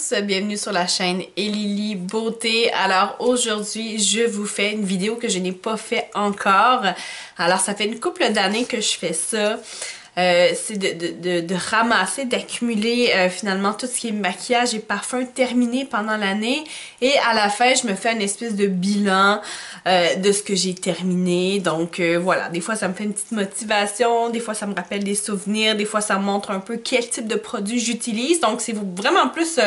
tous, bienvenue sur la chaîne Elili Beauté. Alors aujourd'hui, je vous fais une vidéo que je n'ai pas fait encore. Alors ça fait une couple d'années que je fais ça. C'est de ramasser, d'accumuler finalement tout ce qui est maquillage et parfum terminé pendant l'année. Et à la fin, je me fais une espèce de bilan de ce que j'ai terminé. Donc voilà, des fois ça me fait une petite motivation, des fois ça me rappelle des souvenirs, des fois ça me montre un peu quel type de produit j'utilise. Donc c'est vraiment plus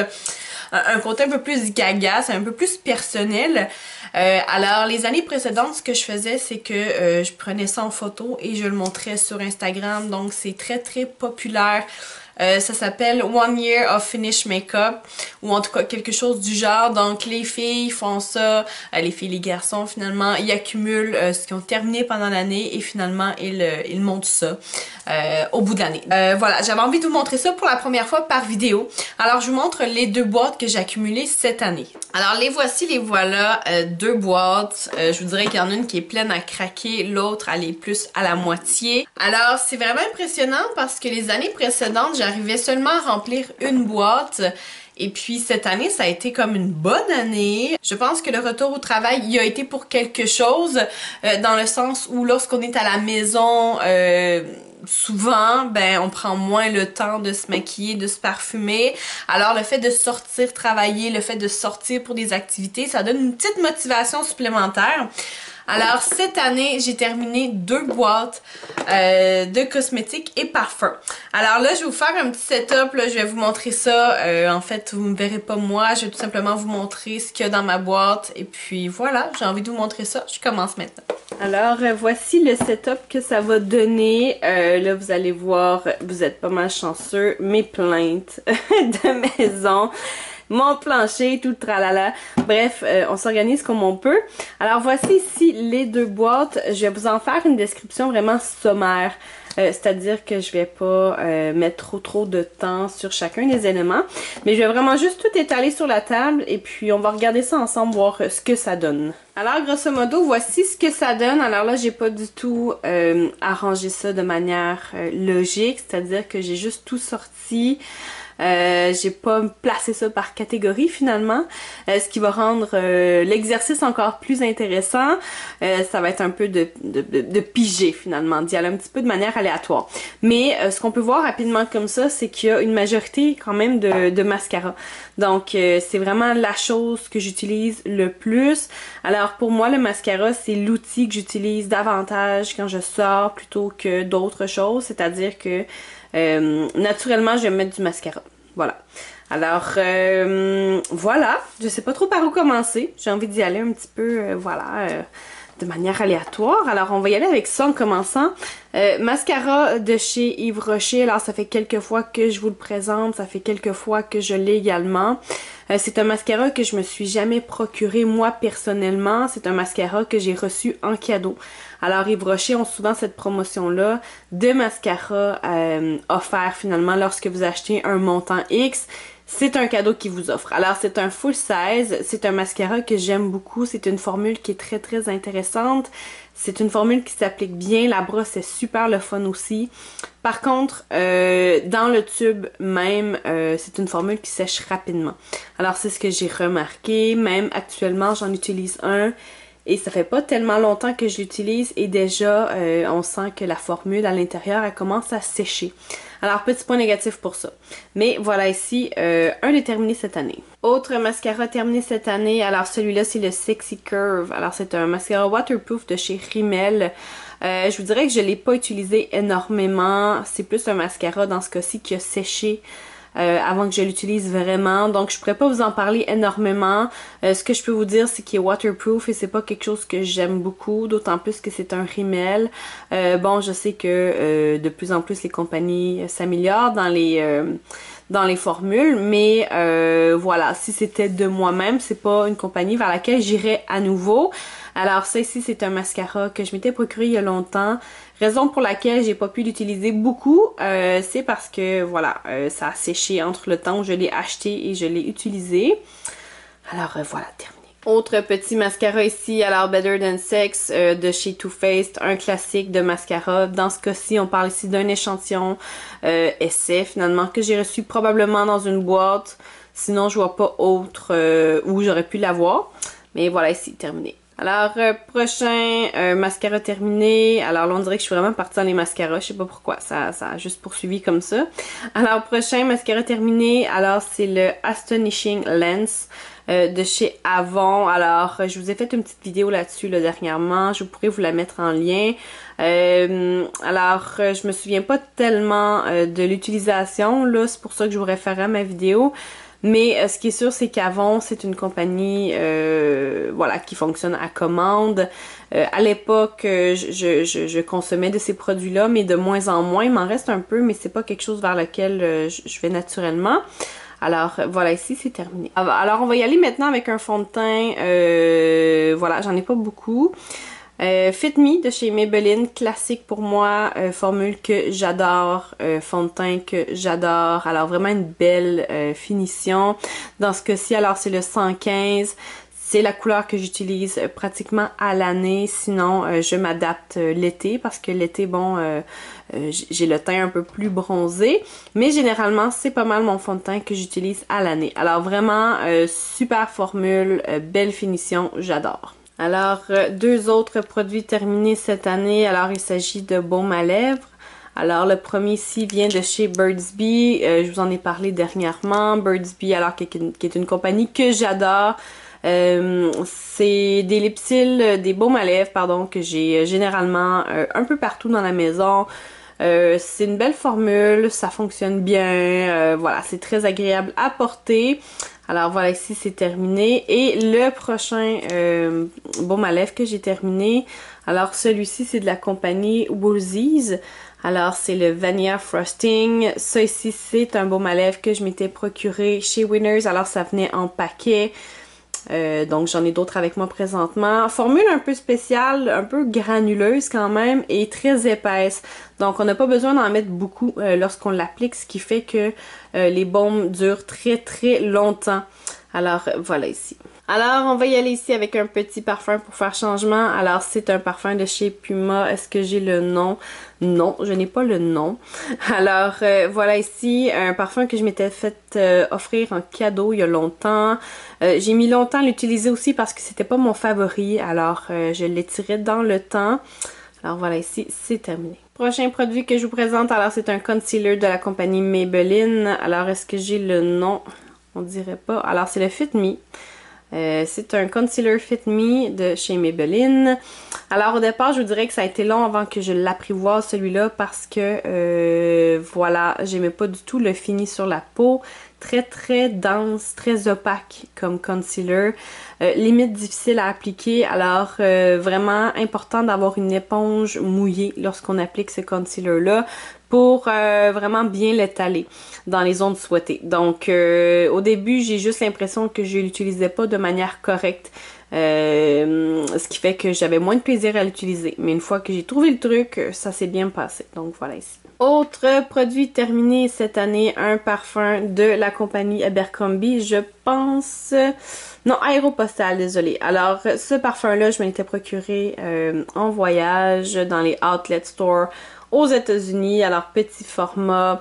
un côté un peu plus gaga, c'est un peu plus personnel. Alors les années précédentes, ce que je faisais, c'est que je prenais ça en photo et je le montrais sur Instagram. Donc c'est très très populaire. Ça s'appelle One Year of Finish Makeup, ou en tout cas quelque chose du genre. Donc les filles font ça, les filles, les garçons finalement, ils accumulent ce qu'ils ont terminé pendant l'année et finalement ils montent ça au bout de l'année. Voilà, j'avais envie de vous montrer ça pour la première fois par vidéo. Alors je vous montre les deux boîtes que j'ai accumulées cette année. Alors les voici, les voilà, deux boîtes. Je vous dirais qu'il y en a une qui est pleine à craquer, l'autre elle est plus à la moitié. Alors c'est vraiment impressionnant parce que les années précédentes, j'arrivais seulement à remplir une boîte. Et puis cette année, ça a été comme une bonne année. Je pense que le retour au travail y a été pour quelque chose, dans le sens où lorsqu'on est à la maison, souvent, ben, on prend moins le temps de se maquiller, de se parfumer. Alors le fait de sortir travailler, le fait de sortir pour des activités, ça donne une petite motivation supplémentaire. Alors cette année, j'ai terminé deux boîtes de cosmétiques et parfums. Alors là, je vais vous faire un petit setup, là, je vais vous montrer ça. En fait, vous ne verrez pas moi, je vais tout simplement vous montrer ce qu'il y a dans ma boîte. Et puis voilà, j'ai envie de vous montrer ça. Je commence maintenant. Alors voici le setup que ça va donner. Là, vous allez voir, vous êtes pas mal chanceux, mes plaintes de maison. Mon plancher, tout le tralala. Bref, on s'organise comme on peut. Alors voici ici les deux boîtes. Je vais vous en faire une description vraiment sommaire. C'est-à-dire que je vais pas mettre trop de temps sur chacun des éléments. Mais je vais vraiment juste tout étaler sur la table et puis on va regarder ça ensemble, voir ce que ça donne. Alors grosso modo, voici ce que ça donne. Alors là, j'ai pas du tout arrangé ça de manière logique. C'est-à-dire que j'ai juste tout sorti. J'ai pas placé ça par catégorie finalement, ce qui va rendre l'exercice encore plus intéressant. Ça va être un peu de piger finalement, d'y aller un petit peu de manière aléatoire. Mais ce qu'on peut voir rapidement comme ça, c'est qu'il y a une majorité quand même de mascara. Donc c'est vraiment la chose que j'utilise le plus. Alors pour moi, le mascara, c'est l'outil que j'utilise davantage quand je sors plutôt que d'autres choses. C'est-à-dire que naturellement, je vais mettre du mascara. Voilà. Alors, voilà. Je sais pas trop par où commencer. J'ai envie d'y aller un petit peu, de manière aléatoire. Alors, on va y aller avec ça en commençant. Mascara de chez Yves Rocher. Alors, ça fait quelques fois que je vous le présente. Ça fait quelques fois que je l'ai également. C'est un mascara que je me suis jamais procuré moi personnellement. C'est un mascara que j'ai reçu en cadeau. Alors Yves Rocher ont souvent cette promotion-là de mascara offert finalement lorsque vous achetez un montant X. C'est un cadeau qu'ils vous offrent. Alors c'est un full size, c'est un mascara que j'aime beaucoup, c'est une formule qui est très très intéressante. C'est une formule qui s'applique bien, la brosse est super le fun aussi. Par contre, dans le tube même, c'est une formule qui sèche rapidement. Alors c'est ce que j'ai remarqué, même actuellement j'en utilise un. Et ça fait pas tellement longtemps que je l'utilise et déjà on sent que la formule à l'intérieur elle commence à sécher. Alors petit point négatif pour ça. Mais voilà ici un est terminé cette année. Autre mascara terminé cette année, alors celui-là c'est le Sexy Curve. Alors c'est un mascara waterproof de chez Rimmel. Je vous dirais que je l'ai pas utilisé énormément. C'est plus un mascara dans ce cas-ci qui a séché. Avant que je l'utilise vraiment, donc je pourrais pas vous en parler énormément. Ce que je peux vous dire, c'est qu'il est waterproof et c'est pas quelque chose que j'aime beaucoup, d'autant plus que c'est un Rimmel. Bon, je sais que de plus en plus les compagnies s'améliorent dans les formules, mais voilà, si c'était de moi-même, c'est pas une compagnie vers laquelle j'irais à nouveau. Alors ça ici, c'est un mascara que je m'étais procuré il y a longtemps. Raison pour laquelle j'ai pas pu l'utiliser beaucoup, c'est parce que voilà, ça a séché entre le temps où je l'ai acheté et je l'ai utilisé. Alors voilà, terminé. Autre petit mascara ici, alors Better Than Sex de chez Too Faced, un classique de mascara. Dans ce cas-ci, on parle ici d'un échantillon essai finalement que j'ai reçu probablement dans une boîte. Sinon, je vois pas autre où j'aurais pu l'avoir. Mais voilà, ici, terminé. Alors, prochain mascara terminé. Alors là, on dirait que je suis vraiment partie dans les mascaras. Je sais pas pourquoi. Ça a juste poursuivi comme ça. Alors, prochain mascara terminé. Alors, c'est le Astonishing Lens de chez Avon. Alors, je vous ai fait une petite vidéo là-dessus là, dernièrement. Je pourrais vous la mettre en lien. Alors, je me souviens pas tellement de l'utilisation. Là, c'est pour ça que je vous réfère à ma vidéo. Mais ce qui est sûr, c'est qu'Avon, c'est une compagnie voilà, qui fonctionne à commande. À l'époque, je consommais de ces produits-là, mais de moins en moins. Il m'en reste un peu, mais c'est pas quelque chose vers lequel je vais naturellement. Alors, voilà, ici, c'est terminé. Alors, on va y aller maintenant avec un fond de teint. Voilà, j'en ai pas beaucoup. Fit Me de chez Maybelline, classique pour moi, formule que j'adore, fond de teint que j'adore, alors vraiment une belle finition. Dans ce cas-ci, alors c'est le 115, c'est la couleur que j'utilise pratiquement à l'année, sinon je m'adapte l'été parce que l'été, bon, j'ai le teint un peu plus bronzé, mais généralement c'est pas mal mon fond de teint que j'utilise à l'année. Alors vraiment, super formule, belle finition, j'adore. Alors, deux autres produits terminés cette année. Alors, il s'agit de baume à lèvres. Alors, le premier ici vient de chez Burt's Bees. Je vous en ai parlé dernièrement. Burt's Bees, alors, qui est une compagnie que j'adore. C'est des lipsils, des baumes à lèvres, pardon, que j'ai généralement un peu partout dans la maison. C'est une belle formule, ça fonctionne bien, voilà, c'est très agréable à porter. Alors voilà, ici c'est terminé. Et le prochain baume à lèvres que j'ai terminé, alors celui-ci c'est de la compagnie Woolsey's. Alors c'est le Vanilla Frosting. Ça ici c'est un baume à lèvres que je m'étais procuré chez Winners. Alors ça venait en paquet. Donc j'en ai d'autres avec moi présentement. Formule un peu spéciale, un peu granuleuse quand même et très épaisse. Donc on n'a pas besoin d'en mettre beaucoup lorsqu'on l'applique, ce qui fait que les baumes durent très très longtemps. Alors voilà ici. Alors on va y aller ici avec un petit parfum pour faire changement. Alors c'est un parfum de chez Puma. Est-ce que j'ai le nom? Non, je n'ai pas le nom. Alors voilà ici un parfum que je m'étais fait offrir en cadeau il y a longtemps. J'ai mis longtemps à l'utiliser aussi parce que c'était pas mon favori. Alors je l'ai tiré dans le temps. Alors voilà ici, c'est terminé. Prochain produit que je vous présente, alors c'est un concealer de la compagnie Maybelline. Alors est-ce que j'ai le nom? On dirait pas. Alors c'est le Fit Me. C'est un concealer Fit Me de chez Maybelline. Alors au départ, je vous dirais que ça a été long avant que je l'apprivoise celui-là parce que voilà, j'aimais pas du tout le fini sur la peau. Très très dense, très opaque comme concealer. Limite difficile à appliquer, alors vraiment important d'avoir une éponge mouillée lorsqu'on applique ce concealer-là pour vraiment bien l'étaler dans les zones souhaitées. Donc au début, j'ai juste l'impression que je l'utilisais pas de manière correcte. Ce qui fait que j'avais moins de plaisir à l'utiliser. Mais une fois que j'ai trouvé le truc, ça s'est bien passé. Donc voilà ici. Autre produit terminé cette année, un parfum de la compagnie Abercrombie, je pense... Non, Aéropostale, désolé. Alors, ce parfum-là, je me l'étais procuré en voyage dans les outlet stores aux États-Unis. Alors, petit format,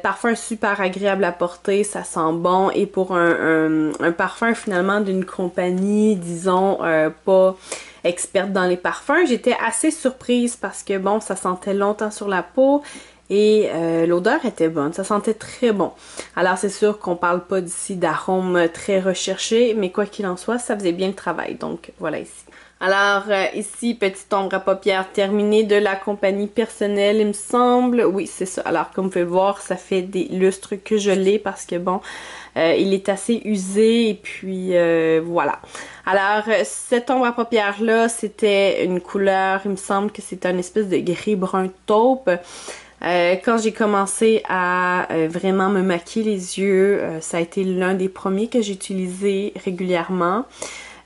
parfum super agréable à porter, ça sent bon. Et pour un parfum finalement d'une compagnie, disons, pas experte dans les parfums, j'étais assez surprise parce que bon, ça sentait longtemps sur la peau. Et l'odeur était bonne, ça sentait très bon. Alors c'est sûr qu'on parle pas d'ici d'arômes très recherchés, mais quoi qu'il en soit, ça faisait bien le travail. Donc voilà ici. Alors ici, petite ombre à paupières terminée de la compagnie Personnelle, il me semble. Oui, c'est ça. Alors comme vous pouvez le voir, ça fait des lustres que je l'ai parce que bon, il est assez usé et puis voilà. Alors cette ombre à paupières là, c'était une couleur, il me semble que c'était une espèce de gris brun taupe. Quand j'ai commencé à vraiment me maquiller les yeux, ça a été l'un des premiers que j'ai utilisé régulièrement.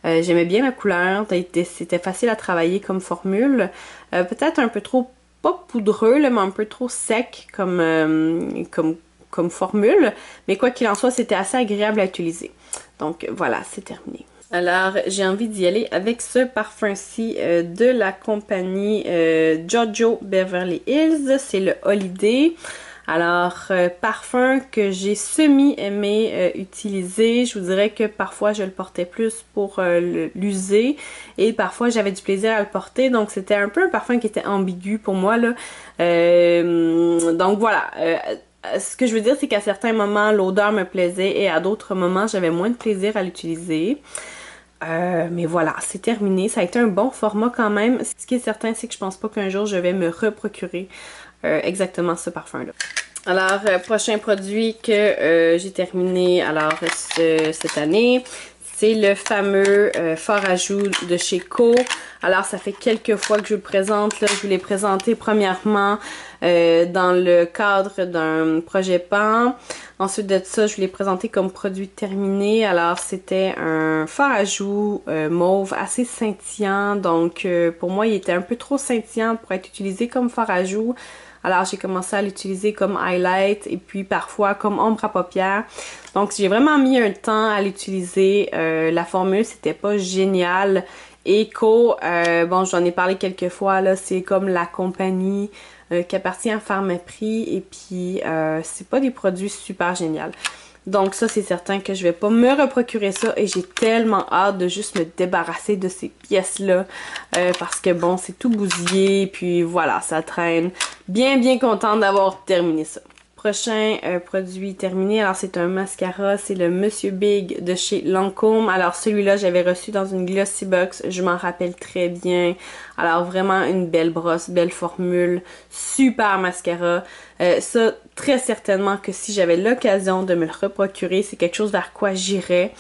J'aimais bien la couleur, c'était facile à travailler comme formule. Peut-être un peu trop, pas poudreux, là, mais un peu trop sec comme formule. Mais quoi qu'il en soit, c'était assez agréable à utiliser. Donc voilà, c'est terminé. Alors, j'ai envie d'y aller avec ce parfum-ci de la compagnie Jojo Beverly Hills. C'est le Holiday. Alors, parfum que j'ai semi-aimé utiliser, je vous dirais que parfois je le portais plus pour l'user et parfois j'avais du plaisir à le porter, donc c'était un peu un parfum qui était ambigu pour moi là. Donc voilà, ce que je veux dire c'est qu'à certains moments l'odeur me plaisait et à d'autres moments j'avais moins de plaisir à l'utiliser. Mais voilà, c'est terminé. Ça a été un bon format quand même. Ce qui est certain, c'est que je pense pas qu'un jour je vais me reprocurer exactement ce parfum-là. Alors, prochain produit que j'ai terminé alors cette année, c'est le fameux fard à joues de chez Co. Alors, ça fait quelques fois que je le présente. Là. Je vous l'ai présenté premièrement dans le cadre d'un projet PAN. Ensuite de ça, je vous l'ai présenté comme produit terminé. Alors, c'était un fard à joues mauve assez scintillant. Donc, pour moi, il était un peu trop scintillant pour être utilisé comme fard à joues. Alors, j'ai commencé à l'utiliser comme highlight et puis parfois comme ombre à paupières. Donc, j'ai vraiment mis un temps à l'utiliser. La formule, c'était pas génial. Eco, bon, j'en ai parlé quelques fois, là, c'est comme la compagnie qui appartient à Pharmaprix et puis c'est pas des produits super géniaux. Donc ça, c'est certain que je vais pas me reprocurer ça et j'ai tellement hâte de juste me débarrasser de ces pièces-là parce que bon, c'est tout bousillé puis voilà, ça traîne. Bien contente d'avoir terminé ça. Prochain produit terminé, alors c'est un mascara, c'est le Monsieur Big de chez Lancôme. Alors celui-là, j'avais reçu dans une Glossy Box, je m'en rappelle très bien. Alors vraiment une belle brosse, belle formule, super mascara. Ça, très certainement que si j'avais l'occasion de me le reprocurer, c'est quelque chose vers quoi j'irais.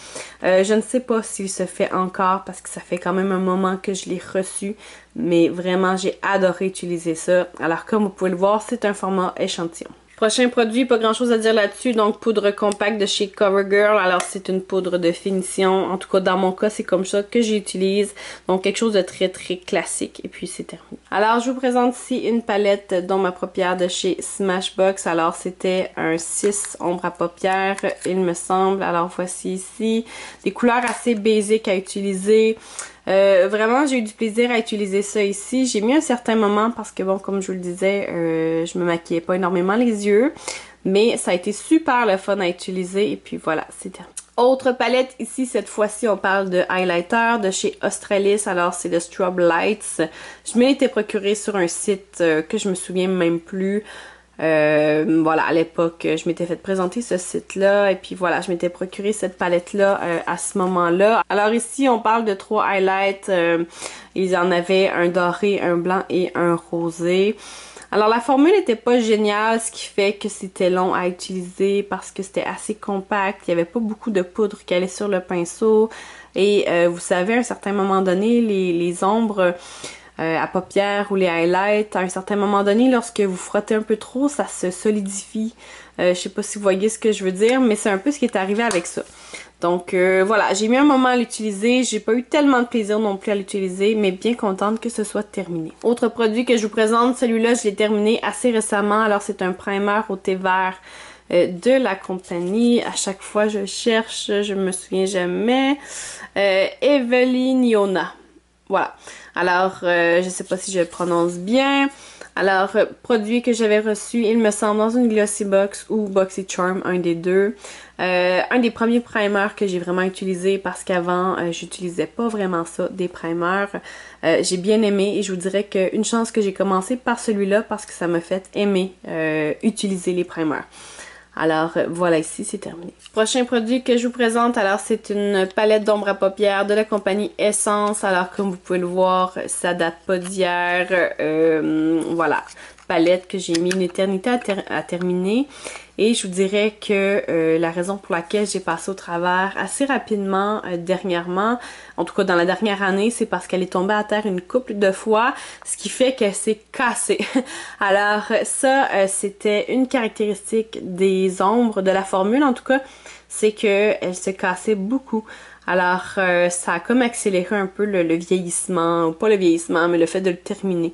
Je ne sais pas s'il se fait encore parce que ça fait quand même un moment que je l'ai reçu. Mais vraiment, j'ai adoré utiliser ça. Alors comme vous pouvez le voir, c'est un format échantillon. Prochain produit, pas grand chose à dire là-dessus, donc poudre compacte de chez CoverGirl. Alors c'est une poudre de finition, en tout cas dans mon cas c'est comme ça que j'utilise. Donc quelque chose de très classique et puis c'est terminé. Alors je vous présente ici une palette d'ombre à paupières de chez Smashbox. Alors c'était un 6 ombre à paupières il me semble. Alors voici ici des couleurs assez basiques à utiliser. Vraiment, j'ai eu du plaisir à utiliser ça ici. J'ai mis un certain moment parce que bon, comme je vous le disais, je me maquillais pas énormément les yeux. Mais ça a été super le fun à utiliser et puis voilà, c'est terminé. Autre palette ici, cette fois-ci, on parle de highlighter de chez Australis. Alors, c'est le Strobe Lights. Je m'ai été procuré sur un site que je me souviens même plus. Voilà, à l'époque, je m'étais fait présenter ce site-là et puis voilà, je m'étais procuré cette palette-là à ce moment-là. Alors ici, on parle de 3 highlights. Il y en avait un doré, un blanc et un rosé. Alors la formule n'était pas géniale, ce qui fait que c'était long à utiliser parce que c'était assez compact. Il n'y avait pas beaucoup de poudre qui allait sur le pinceau. Et vous savez, à un certain moment donné, les ombres à paupières ou les highlights, à un certain moment donné, lorsque vous frottez un peu trop, ça se solidifie. Je sais pas si vous voyez ce que je veux dire, mais c'est un peu ce qui est arrivé avec ça. Donc voilà, j'ai mis un moment à l'utiliser, j'ai pas eu tellement de plaisir non plus à l'utiliser, mais bien contente que ce soit terminé. Autre produit que je vous présente, celui-là je l'ai terminé assez récemment, alors c'est un primer au thé vert de la compagnie. À chaque fois je cherche, je me souviens jamais. Eveliniona. Voilà. Alors, je sais pas si je le prononce bien. Alors, produit que j'avais reçu, il me semble, dans une Glossy Box ou BoxyCharm, un des deux. Un des premiers primers que j'ai vraiment utilisé parce qu'avant, j'utilisais pas vraiment ça, des primers. J'ai bien aimé et je vous dirais qu'une chance que j'ai commencé par celui-là parce que ça m'a fait aimer utiliser les primers. Alors voilà, ici c'est terminé. Prochain produit que je vous présente, alors c'est une palette d'ombre à paupières de la compagnie Essence. Alors comme vous pouvez le voir, ça date pas d'hier. Voilà, palette que j'ai mis une éternité à terminer. Et je vous dirais que la raison pour laquelle j'ai passé au travers assez rapidement dernièrement, en tout cas dans la dernière année, c'est parce qu'elle est tombée à terre une couple de fois, ce qui fait qu'elle s'est cassée. Alors ça, c'était une caractéristique des ombres, de la formule en tout cas, c'est qu'elle se cassait beaucoup. Alors ça a comme accéléré un peu le vieillissement, ou pas le vieillissement, mais le fait de le terminer.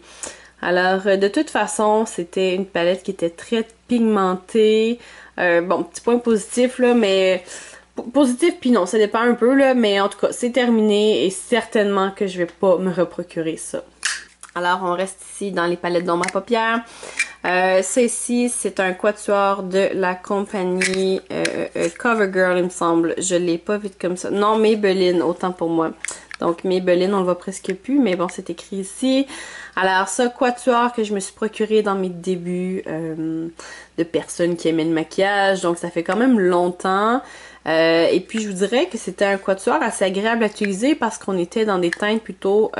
Alors, de toute façon, c'était une palette qui était très pigmentée. Bon, petit point positif, là, mais... Positif, puis non, ça dépend un peu, là, mais en tout cas, c'est terminé et certainement que je vais pas me reprocurer ça. Alors, on reste ici dans les palettes d'ombre à paupières. Ça ici, c'est un quatuor de la compagnie CoverGirl, il me semble. Je l'ai pas vu comme ça. Non, Maybelline, autant pour moi. Donc Maybelline, on le voit presque plus, mais bon, c'est écrit ici. Alors ça, quatuor que je me suis procuré dans mes débuts de personnes qui aimaient le maquillage. Donc ça fait quand même longtemps. Et puis je vous dirais que c'était un quatuor assez agréable à utiliser parce qu'on était dans des teintes plutôt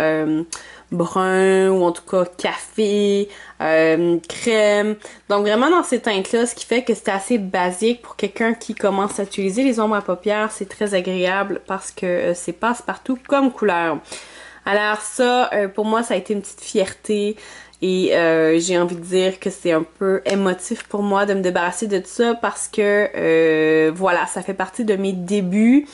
brun ou en tout cas café, crème. Donc vraiment dans ces teintes-là, ce qui fait que c'était assez basique pour quelqu'un qui commence à utiliser les ombres à paupières. C'est très agréable parce que c'est passe-partout comme couleur. Alors ça, pour moi, ça a été une petite fierté. Et j'ai envie de dire que c'est un peu émotif pour moi de me débarrasser de tout ça parce que voilà, ça fait partie de mes débuts.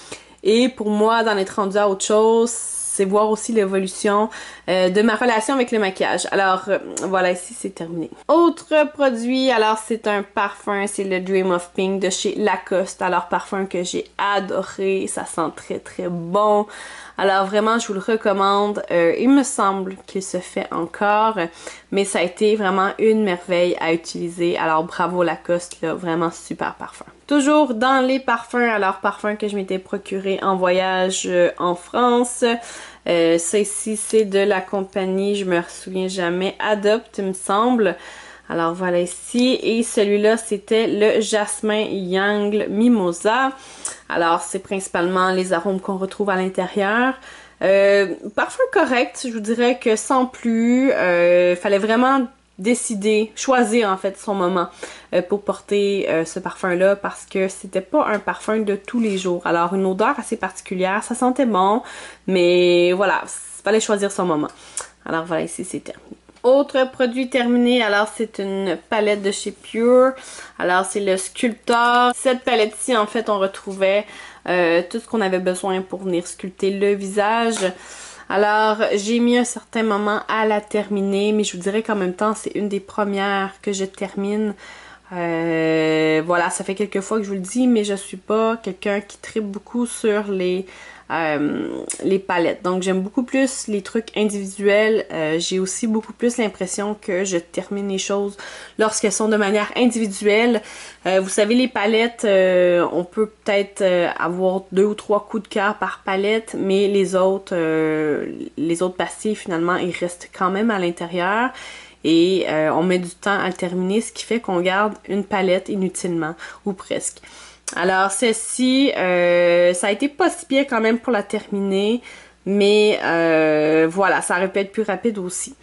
Et pour moi, d'en être rendu à autre chose, c'est voir aussi l'évolution de ma relation avec le maquillage. Alors voilà, ici c'est terminé. Autre produit, alors c'est un parfum, c'est le Dream of Pink de chez Lacoste. Alors parfum que j'ai adoré, ça sent très très bon. Alors vraiment, je vous le recommande. Il me semble qu'il se fait encore, mais ça a été vraiment une merveille à utiliser. Alors bravo Lacoste, là, vraiment super parfum. Toujours dans les parfums, alors parfum que je m'étais procuré en voyage en France. Ça ici, c'est de la compagnie, je me souviens jamais, Adopt, il me semble. Alors voilà ici, et celui-là c'était le Jasmin Young Mimosa. Alors c'est principalement les arômes qu'on retrouve à l'intérieur. Parfum correct, je vous dirais que sans plus, fallait vraiment décider, choisir en fait son moment pour porter ce parfum-là parce que c'était pas un parfum de tous les jours. Alors une odeur assez particulière, ça sentait bon, mais voilà, fallait choisir son moment. Alors voilà, ici c'est terminé. Autre produit terminé, alors c'est une palette de chez Pure. Alors c'est le Sculptor. Cette palette-ci, en fait, on retrouvait tout ce qu'on avait besoin pour venir sculpter le visage. Alors j'ai mis un certain moment à la terminer, mais je vous dirais qu'en même temps, c'est une des premières que je termine. Voilà, ça fait quelques fois que je vous le dis, mais je suis pas quelqu'un qui tripe beaucoup sur les palettes. Donc j'aime beaucoup plus les trucs individuels. J'ai aussi beaucoup plus l'impression que je termine les choses lorsqu'elles sont de manière individuelle. Vous savez, les palettes, on peut peut-être avoir 2 ou 3 coups de cœur par palette, mais les autres pastilles, finalement, ils restent quand même à l'intérieur. Et on met du temps à le terminer, ce qui fait qu'on garde une palette inutilement, ou presque. Alors celle-ci, ça a été pas si pire quand même pour la terminer, mais voilà, ça aurait pu être plus rapide aussi.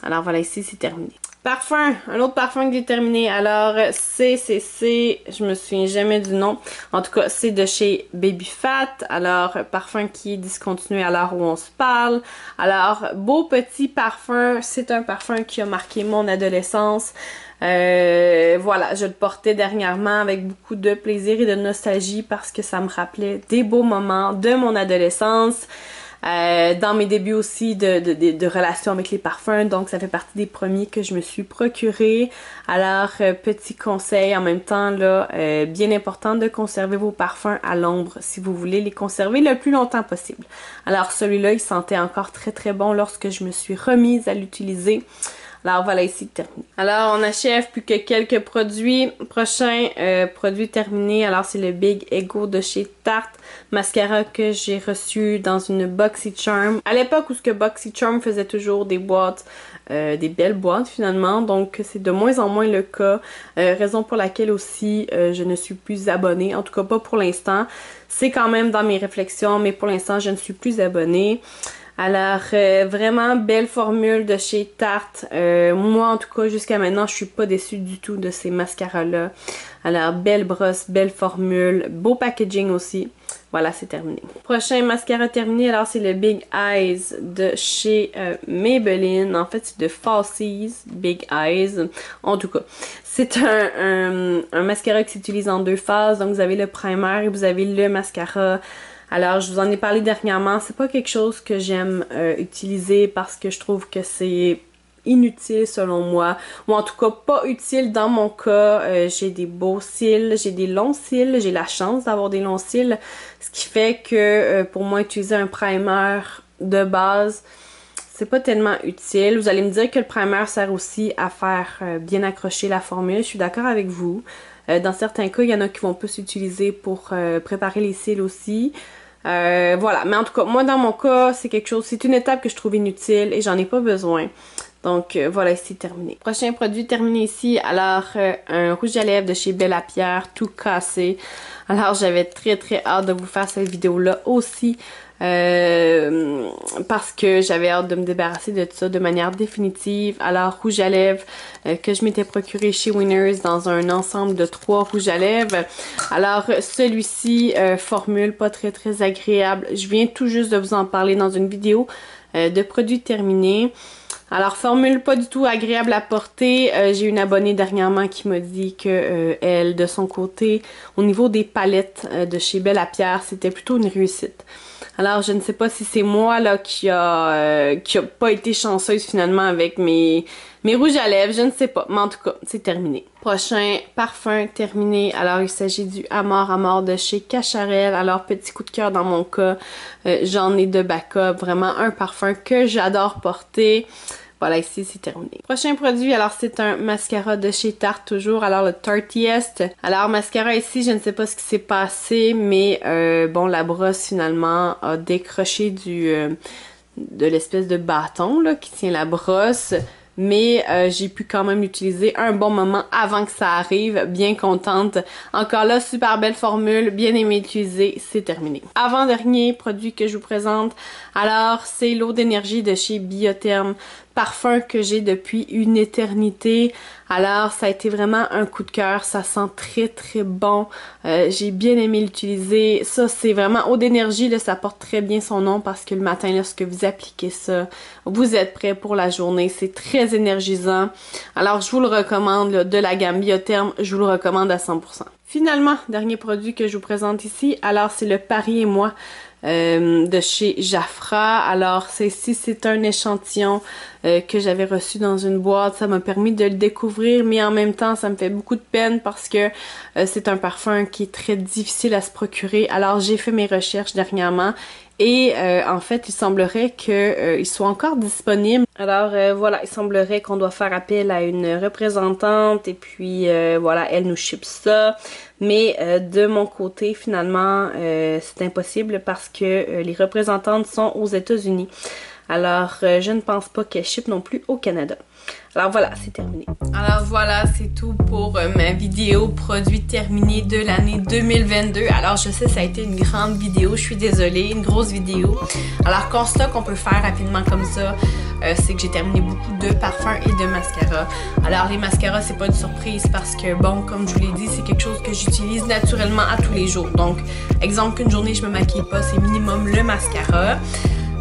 Alors voilà, ici c'est terminé. Parfum, un autre parfum que j'ai terminé. Alors CCC, je me souviens jamais du nom. En tout cas, c'est de chez Baby Fat. Alors parfum qui est discontinué à l'heure où on se parle. Alors beau petit parfum, c'est un parfum qui a marqué mon adolescence. Voilà, je le portais dernièrement avec beaucoup de plaisir et de nostalgie parce que ça me rappelait des beaux moments de mon adolescence. Dans mes débuts aussi de relations avec les parfums, donc ça fait partie des premiers que je me suis procuré. Alors petit conseil en même temps là, bien important de conserver vos parfums à l'ombre si vous voulez les conserver le plus longtemps possible. Alors celui-là il sentait encore très très bon lorsque je me suis remise à l'utiliser. Alors voilà, ici terminé. Alors on achève plus que quelques produits. Prochain produit terminé, alors c'est le Big Ego de chez Tarte. Mascara que j'ai reçu dans une BoxyCharm. À l'époque où ce que BoxyCharm faisait toujours des boîtes, des belles boîtes finalement, donc c'est de moins en moins le cas. Raison pour laquelle aussi je ne suis plus abonnée, en tout cas pas pour l'instant. C'est quand même dans mes réflexions, mais pour l'instant je ne suis plus abonnée. Alors, vraiment belle formule de chez Tarte. Moi, en tout cas, jusqu'à maintenant, je suis pas déçue du tout de ces mascaras-là. Alors, belle brosse, belle formule, beau packaging aussi. Voilà, c'est terminé. Prochain mascara terminé, alors c'est le Big Eyes de chez Maybelline. En fait, c'est de Falsies Big Eyes. En tout cas, c'est un mascara qui s'utilise en 2 phases. Donc, vous avez le primer et vous avez le mascara. Alors, je vous en ai parlé dernièrement, c'est pas quelque chose que j'aime utiliser parce que je trouve que c'est inutile selon moi, ou en tout cas pas utile dans mon cas. J'ai des beaux cils, j'ai des longs cils, j'ai la chance d'avoir des longs cils, ce qui fait que pour moi utiliser un primer de base, c'est pas tellement utile. Vous allez me dire que le primer sert aussi à faire bien accrocher la formule. Je suis d'accord avec vous. Dans certains cas, il y en a qui vont plus s'utiliser pour préparer les cils aussi. Voilà, mais en tout cas, moi dans mon cas, c'est une étape que je trouve inutile et j'en ai pas besoin. Donc voilà, c'est terminé. Prochain produit terminé ici, alors un rouge à lèvres de chez Bella Pierre, tout cassé. Alors j'avais très hâte de vous faire cette vidéo-là aussi. Parce que j'avais hâte de me débarrasser de tout ça de manière définitive. Alors rouge à lèvres que je m'étais procuré chez Winners dans un ensemble de 3 rouges à lèvres. Alors celui-ci, formule pas très agréable. Je viens tout juste de vous en parler dans une vidéo de produits terminés. Alors, formule pas du tout agréable à porter. J'ai une abonnée dernièrement qui m'a dit que elle, de son côté, au niveau des palettes de chez Bella Pierre, c'était plutôt une réussite. Alors, je ne sais pas si c'est moi là qui a pas été chanceuse finalement avec mes rouges à lèvres, je ne sais pas. Mais en tout cas, c'est terminé. Prochain parfum terminé. Alors, il s'agit du Amor Amor de chez Cacharel. Alors, petit coup de cœur dans mon cas. J'en ai de backup. Vraiment un parfum que j'adore porter. Voilà, ici, c'est terminé. Prochain produit, alors c'est un mascara de chez Tarte toujours, alors le Tartiest. Alors, mascara ici, je ne sais pas ce qui s'est passé, mais bon, la brosse finalement a décroché de l'espèce de bâton là, qui tient la brosse. Mais j'ai pu quand même l'utiliser un bon moment avant que ça arrive, bien contente. Encore là, super belle formule, bien aimé utiliser, c'est terminé. Avant-dernier produit que je vous présente, alors c'est l'eau d'énergie de chez Biotherm, parfum que j'ai depuis une éternité. Alors ça a été vraiment un coup de cœur, ça sent très bon, j'ai bien aimé l'utiliser. Ça c'est vraiment eau d'énergie, là, ça porte très bien son nom parce que le matin lorsque vous appliquez ça, vous êtes prêt pour la journée, c'est très énergisant. Alors je vous le recommande, là, de la gamme Biotherm, je vous le recommande à 100%. Finalement, dernier produit que je vous présente ici, alors c'est le Paris et moi de chez Jafra. Alors ceci c'est un échantillon que j'avais reçu dans une boîte, ça m'a permis de le découvrir, mais en même temps ça me fait beaucoup de peine parce que c'est un parfum qui est très difficile à se procurer. Alors j'ai fait mes recherches dernièrement et en fait il semblerait qu'il soit encore disponible. Alors voilà, il semblerait qu'on doit faire appel à une représentante et puis voilà, elle nous ship ça. Mais de mon côté, finalement, c'est impossible parce que les représentantes sont aux États-Unis. Alors, je ne pense pas qu'elle ship non plus au Canada. Alors voilà, c'est terminé. Alors voilà, c'est tout pour ma vidéo produit terminé de l'année 2022. Alors je sais, ça a été une grande vidéo, je suis désolée, une grosse vidéo. Alors constat qu'on peut faire rapidement comme ça, c'est que j'ai terminé beaucoup de parfums et de mascaras. Alors les mascaras, c'est pas une surprise parce que bon, comme je vous l'ai dit, c'est quelque chose que j'utilise naturellement à tous les jours. Donc, exemple qu'une journée je me maquille pas, c'est minimum le mascara.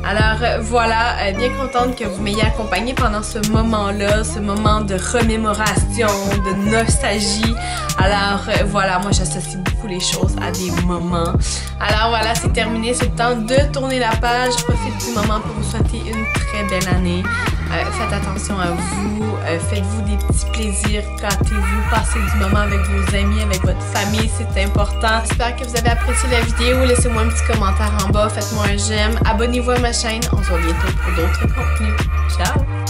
Alors voilà, bien contente que vous m'ayez accompagnée pendant ce moment-là, ce moment de remémoration, de nostalgie. Alors voilà, moi j'associe beaucoup les choses à des moments. Alors voilà, c'est terminé, c'est le temps de tourner la page. Profitez du moment pour vous souhaiter une très belle année. Faites attention à vous, faites-vous des petits plaisirs, gâtez-vous, passez du moment avec vos amis, avec votre famille, c'est important. J'espère que vous avez apprécié la vidéo, laissez-moi un petit commentaire en bas, faites-moi un j'aime, abonnez-vous à ma chaîne, on se voit bientôt pour d'autres contenus. Ciao!